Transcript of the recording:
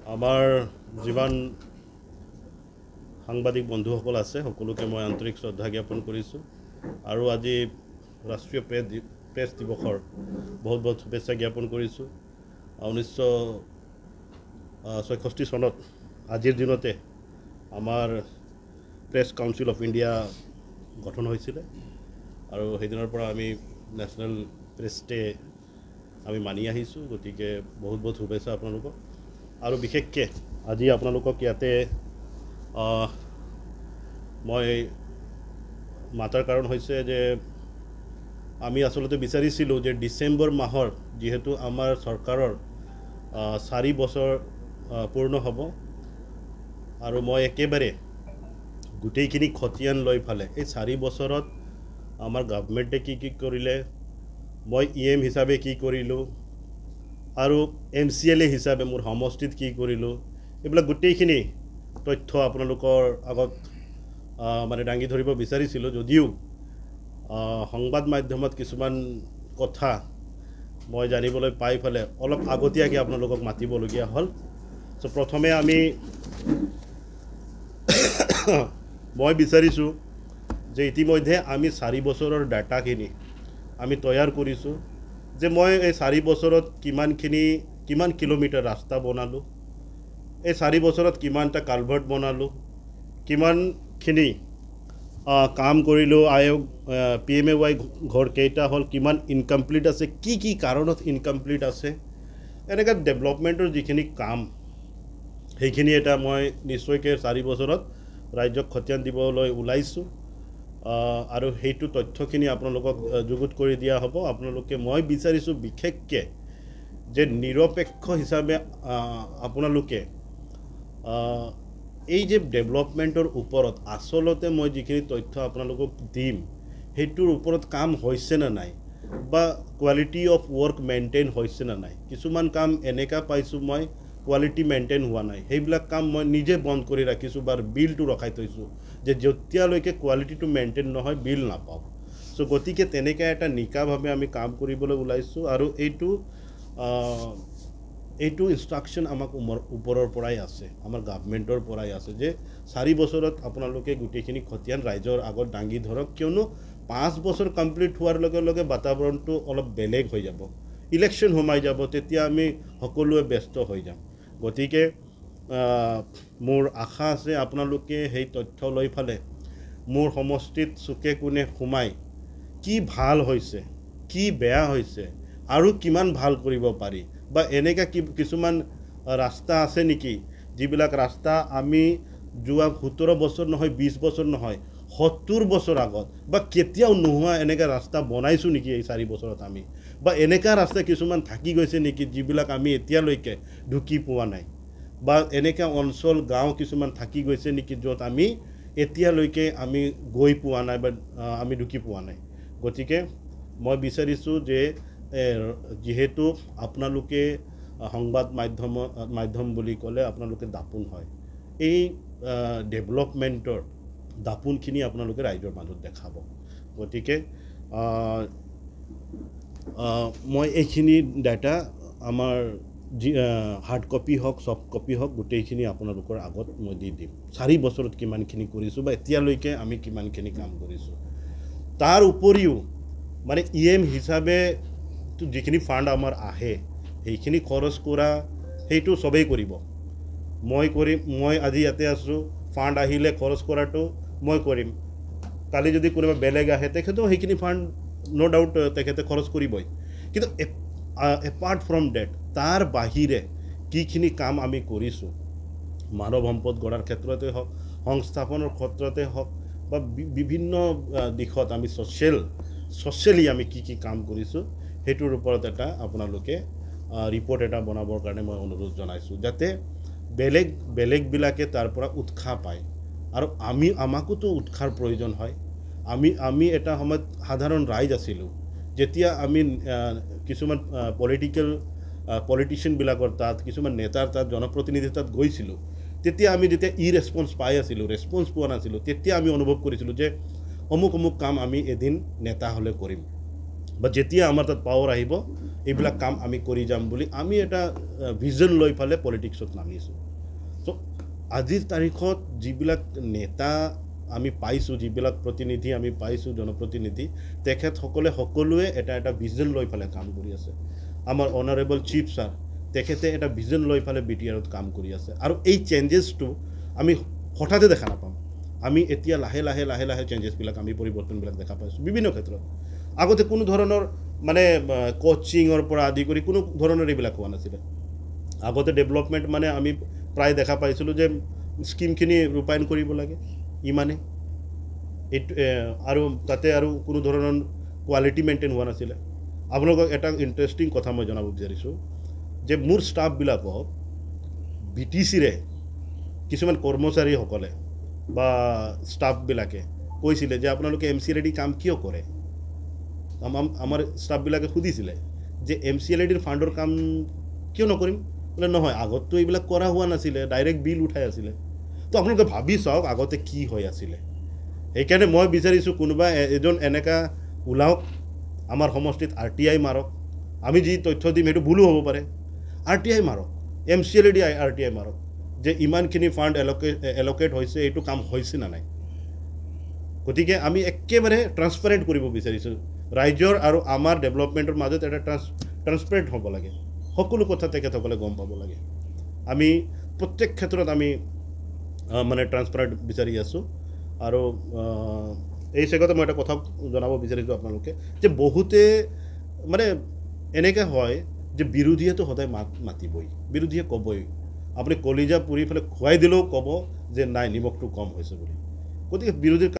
আমাৰ যিমান সাংবাদিক বন্ধুসকল আছে সকলোকে মই আন্তৰিক শ্ৰদ্ধা জ্ঞাপন কৰিছোঁ আৰু আজি ৰাষ্ট্ৰীয় প্ৰেছ দিৱসৰ বহুত বহুত শুভেচ্ছা জ্ঞাপন কৰিছোঁ। 1966 চনত আজিৰ দিনতে আমাৰ প্ৰেছ কাউন্সিল অফ ইণ্ডিয়া গঠন হৈছিলে আৰু সেইদিনৰ পৰা আমি নেশ্যনেল প্ৰেছ ডে আমি মানি আহিছোঁ। গতিকে বহুত বহুত শুভেচ্ছা আপোনালোকক আৰু বিশেষকৈ আজি আপোনালোকক ইয়াতে মই মাতাৰ কাৰণ হৈছে যে আমি আচলতে বিচাৰিছিলোঁ যে ডিচেম্বৰ মাহৰ যিহেতু আমাৰ চৰকাৰৰ 4 বছৰ পূৰ্ণ হ'ব আৰু মই একেবাৰে গোটেইখিনি খতিয়ান লৈ ফালে এই 4 বছৰত আমাৰ গভৰ্ণমেণ্টে কি কৰিলে, মই EM হিচাপে কি কৰিলোঁ আৰু MCLA হিচাপে মোৰ সমষ্টিত কি কৰিলোঁ, এইবিলাক গোটেইখিনি তথ্য আপোনালোকৰ আগত মানে দাঙি ধৰিব বিচাৰিছিলোঁ। যদিও সংবাদ মাধ্যমত কিছুমান কথা মই জানিবলৈ পাই ফালে অলপ আগতীয়াকৈ আপোনালোকক মাতিবলগীয়া হ'ল। চ' প্ৰথমে মই বিচাৰিছোঁ যে ইতিমধ্যে আমি 4 বছৰৰ ডাটাখিনি আমি তৈয়াৰ কৰিছোঁ যে মই এই 4 বছৰত কিমান কিলোমিটাৰ ৰাস্তা বনালোঁ, এই 4 বছৰত কিমানটা কালভাৰ্ট বনালোঁ, কিমানখিনি কাম কৰিলোঁ, PMAY ঘৰ কেইটা হ'ল, কিমান ইনকমপ্লিট আছে, কি কাৰণত ইনকমপ্লিট আছে, এনেকৈ ডেভেলপমেণ্টৰ যিখিনি কাম সেইখিনি এটা মই নিশ্চয়কৈ 4 বছৰত ৰাজ্যক খতিয়ান দিবলৈ ওলাইছোঁ আৰু সেইটো তথ্যখিনি আপোনালোকক যুগুত কৰি দিয়া হ'ব। মই বিচাৰিছোঁ বিশেষকৈ যে নিৰপেক্ষ হিচাপে আপোনালোকে এই যে ডেভেলপমেণ্টৰ ওপৰত আচলতে মই যিখিনি তথ্য আপোনালোকক দিম সেইটোৰ ওপৰত কাম হৈছে নে নাই বা কোৱালিটি অফ ৱৰ্ক মেইনটেইন হৈছে নে নাই। কিছুমান কাম এনেকুৱা পাইছোঁ মই কোৱালিটি মেইনটেইন হোৱা নাই, সেইবিলাক কাম মই নিজে বন্ধ কৰি ৰাখিছোঁ বা বিলটো ৰখাই থৈছোঁ যে যেতিয়ালৈকে কোৱালিটিটো মেইনটেইন নহয় বিল নাপাওঁ। চ' গতিকে তেনেকৈ এটা নিকাভাৱে আমি কাম কৰিবলৈ ওলাইছোঁ আৰু এইটো ইনষ্ট্ৰাকশ্যন আমাক ওপৰৰ পৰাই আছে, আমাৰ গভৰ্ণমেণ্টৰ পৰাই আছে যে 4 বছৰত আপোনালোকে গোটেইখিনি খতিয়ান ৰাইজৰ আগত দাঙি ধৰক, কিয়নো 5 বছৰ কমপ্লিট হোৱাৰ লগে লগে বাতাবৰণটো অলপ বেলেগ হৈ যাব, ইলেকশ্যন সোমাই যাব, তেতিয়া আমি সকলোৱে ব্যস্ত হৈ যাম। গতিকে মোৰ আশা আছে আপোনালোকে সেই তথ্য লৈ ফালে মোৰ সমষ্টিত চুকে কোণে সোমাই কি ভাল হৈছে, কি বেয়া হৈছে আৰু কিমান ভাল কৰিব পাৰি বা এনেকৈ কিছুমান ৰাস্তা আছে নেকি যিবিলাক ৰাস্তা আমি যোৱা 17 বছৰ নহয়, 20 বছৰ নহয়, 70 বছৰ আগত বা কেতিয়াও নোহোৱা এনেকৈ ৰাস্তা বনাইছোঁ নেকি এই 4 বছৰত আমি, বা এনেকুৱা ৰাস্তা কিছুমান থাকি গৈছে নেকি যিবিলাক আমি এতিয়ালৈকে ঢুকি পোৱা নাই, বা এনেকুৱা অঞ্চল গাঁও কিছুমান থাকি গৈছে নেকি য'ত আমি এতিয়ালৈকে আমি গৈ পোৱা নাই বা আমি ঢুকি পোৱা নাই। গতিকে মই বিচাৰিছোঁ যে যিহেতু আপোনালোকে সংবাদ মাধ্যম বুলি ক'লে আপোনালোকে দাপোন হয়, এই ডেভেলপমেণ্টৰ দাপোনখিনি আপোনালোকে ৰাইজৰ মাজত দেখাব। গতিকে মই এইখিনি ডাটা আমাৰ হাৰ্ড কপি হওক, ছফ্ট কপি হওক, গোটেইখিনি আপোনালোকৰ আগত মই দি দিম। 4 বছৰত কিমানখিনি কৰিছোঁ বা এতিয়ালৈকে আমি কিমানখিনি কাম কৰিছোঁ। তাৰ উপৰিও মানে EM হিচাপে যিখিনি ফাণ্ড আমাৰ আহে সেইখিনি খৰচ কৰা সেইটো চবেই কৰিব, মই কৰিম। মই আজি ইয়াতে আছোঁ, ফাণ্ড আহিলে খৰচ কৰাটো মই কৰিম, কালি যদি কোনোবা বেলেগ আহে তেখেতেও সেইখিনি ফাণ্ড ন' ডাউট তেখেতে খৰচ কৰিবই। কিন্তু এপাৰ্ট ফ্ৰম ডেট তাৰ বাহিৰে কিখিনি কাম আমি কৰিছোঁ, মানৱ সম্পদ গঢ়াৰ ক্ষেত্ৰতে হওক, সংস্থাপনৰ ক্ষেত্ৰতে হওক বা বিভিন্ন দিশত আমি ছ'চিয়েলি আমি কি কাম কৰিছোঁ সেইটোৰ ওপৰত এটা আপোনালোকে ৰিপৰ্ট এটা বনাবৰ কাৰণে মই অনুৰোধ জনাইছোঁ, যাতে বেলেগবিলাকে তাৰ পৰা উৎসাহ পায় আৰু আমাকোতো উৎসাহৰ প্ৰয়োজন হয়। আমি এটা সময়ত সাধাৰণ ৰাইজ আছিলোঁ, যেতিয়া আমি কিছুমান পলিটিচিয়ানবিলাকৰ তাত, কিছুমান নেতাৰ তাত, জনপ্ৰতিনিধিৰ তাত গৈছিলোঁ, তেতিয়া আমি যেতিয়া ৰেছপন্স পাই আছিলোঁ, ৰেছপন্স পোৱা নাছিলোঁ, তেতিয়া আমি অনুভৱ কৰিছিলোঁ যে অমুক কাম আমি এদিন নেতা হ'লে কৰিম। বা যেতিয়া আমাৰ তাত পাৱাৰ আহিব এইবিলাক কাম আমি কৰি যাম বুলি আমি এটা ভিজন লৈ ফালে পলিটিক্সত নামিছোঁ চ' আজিৰ তাৰিখত যিবিলাক নেতা আমি পাইছোঁ যিবিলাক প্ৰতিনিধি আমি পাইছোঁ জনপ্ৰতিনিধি তেখেতসকলে সকলোৱে এটা ভিজন লৈ ফালে কাম কৰি আছে আমাৰ অনাৰেবল চিফ ছাৰ তেখেতে এটা ভিজন লৈ ফালে BTRত কাম কৰি আছে আৰু এই চেঞ্জেছটো আমি হঠাতে দেখা নাপাম আমি এতিয়া লাহে লাহে লাহে লাহে চেঞ্জেছবিলাক আমি পৰিৱৰ্তনবিলাক দেখা পাইছোঁ বিভিন্ন ক্ষেত্ৰত আগতে কোনো ধৰণৰ মানে কোচিঙৰ পৰা আদি কৰি কোনো ধৰণৰ এইবিলাক হোৱা নাছিলে আগতে ডেভেলপমেণ্ট মানে আমি প্ৰায় দেখা পাইছিলোঁ যে স্কিমখিনি ৰূপায়ণ কৰিব লাগে ইমানে এইটো আৰু তাতে আৰু কোনো ধৰণৰ কোৱালিটি মেইনটেইন হোৱা নাছিলে আপোনালোকক এটা ইণ্টাৰেষ্টিং কথা মই জনাব বিচাৰিছোঁ যে মোৰ ষ্টাফবিলাকক BTCৰে কিছুমান কৰ্মচাৰীসকলে বা ষ্টাফবিলাকে কৈছিলে যে আপোনালোকে MCLAD কাম কিয় কৰে আমাৰ ষ্টাফবিলাকে সুধিছিলে যে MCLADৰ ফাণ্ডৰ কাম কিয় নকৰিম বোলে নহয় আগততো এইবিলাক কৰা হোৱা নাছিলে ডাইৰেক্ট বিল উঠাই আছিলে তো আপোনালোকে ভাবি চাওক আগতে কি হৈ আছিলে সেইকাৰণে মই বিচাৰিছোঁ কোনোবা এজন এনেকা ওলাওক আমাৰ সমষ্টিত RTI মাৰক আমি যি তথ্য দিম সেইটো ভুলো হ'ব পাৰে RTI মাৰক MCLAD RTI মাৰক যে ইমানখিনি ফাণ্ড এল'কেট হৈছে এইটো কাম হৈছে না নাই গতিকে আমি একেবাৰে ট্ৰান্সপাৰেণ্ট কৰিব বিচাৰিছোঁ ৰাইজৰ আৰু আমাৰ ডেভেলপমেণ্টৰ মাজত এটা ট্ৰান্সপাৰেণ্ট হ'ব লাগে সকলো কথা তেখেতসকলে গম পাব লাগে আমি প্ৰত্যেক ক্ষেত্ৰত আমি মানে ট্ৰান্সপাৰেণ্ট বিচাৰি আছোঁ আৰু এই চেগতে মই এটা কথা জনাব বিচাৰিছোঁ আপোনালোকে যে বহুতে মানে এনেকৈ হয় যে বিৰোধীয়েতো সদায় মাতিবই বিৰোধীয়ে ক'বই আপুনি কলিজা পুৰি পেলাই খুৱাই দিলেও ক'ব যে নাই নিমখটো কম হৈছে বুলি গতিকে বিৰোধীৰ